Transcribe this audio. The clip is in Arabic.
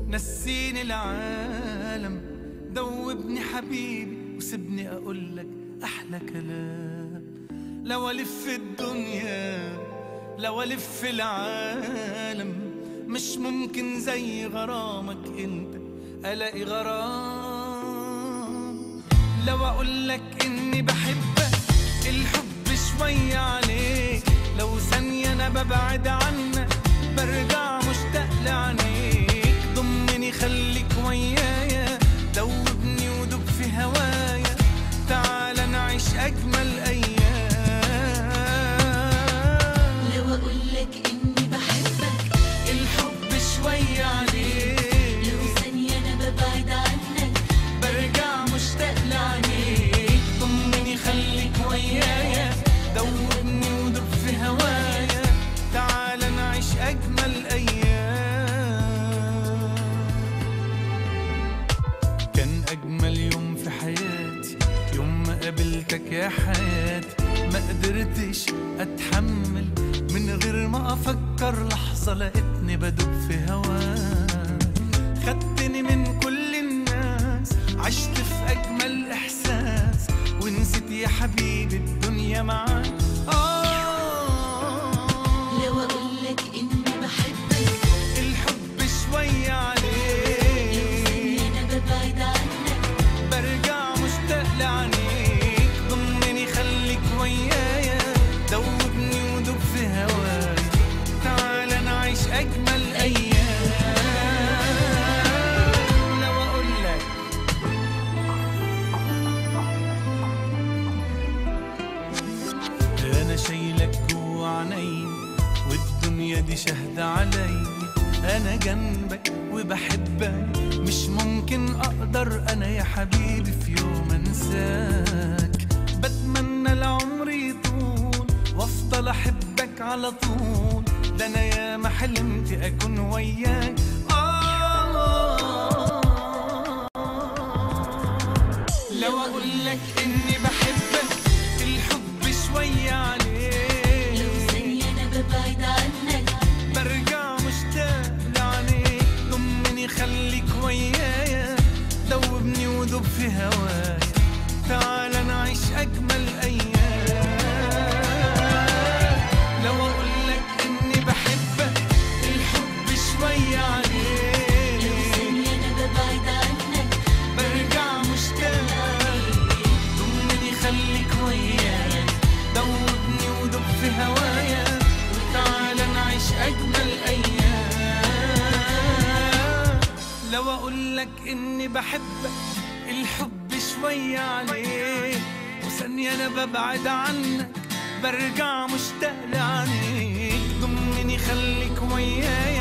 نسيني العالم، دوبني حبيبي وسيبني اقولك احلى كلام. لو الف الدنيا لو الف العالم، مش ممكن زي غرامك انت الاقي غرام. لو اقولك اني بحبك الحب شوية عليك، لو ثانية انا ببعد عنك برجع مشتاق لعينيك. ضمني خليك ويايا، دوبني ودوب في هوايا، تعال نعيش اجمل ايام. لو اقولك اني بحبك الحب شوية عليك، لو ثانية انا ببعد عنك برجع مشتاق لعينيك. ضمني خليك ويايا، دوبني ودوب في هوايا، تعال نعيش اجمل ايام. كان اجمل يوم في حياتي يوم ما قابلتك يا حياتي. ما قدرتش اتحمل من غير ما افكر لحظة، لقيتني بدوب في هواك. خدتني من كل الناس، عشت في اجمل احساس، ونسيت يا حبيبي الدنيا معاك. لو اقولك اني بحبك الحب شوية عليك، لو ثانية انا ببعد عنك برجع مشتاق لعينيك. ضمني خليك ويايا، دوبني ودوب في هوايا، تعال نعيش اجمل ايام. لو اقولك انا شايلك جوا عيني، والدنيا دي شاهدة علي. انا جنبك وبحبك، مش ممكن اقدر انا يا حبيبي في يوم انساك. بتمنى العمر يطول وافضل احبك على طول، ده انا يا ما حلمت اكون وياك. لو اقولك اني بحبك الحب شوية عليك، لو ثانية انا ببعد عنك برجع مشتاق لعينيك. ضمني خليك ويايا، دوبني ودوب في هوايا، تعال نعيش اجمل ايام. لو اقولك اني بحبك الحب شوية عليك، لو ثانية انا ببعد عنك برجع مشتاق. ضمني خليك ويايا، دوبني ودوب في هوايا، وتعال نعيش اجمل ايام. لو اقولك اني بحبك الحب شوية عليك، وثانية انا ببعد عنك برجع مشتاق لعينيك. ضمني خليك ويايا،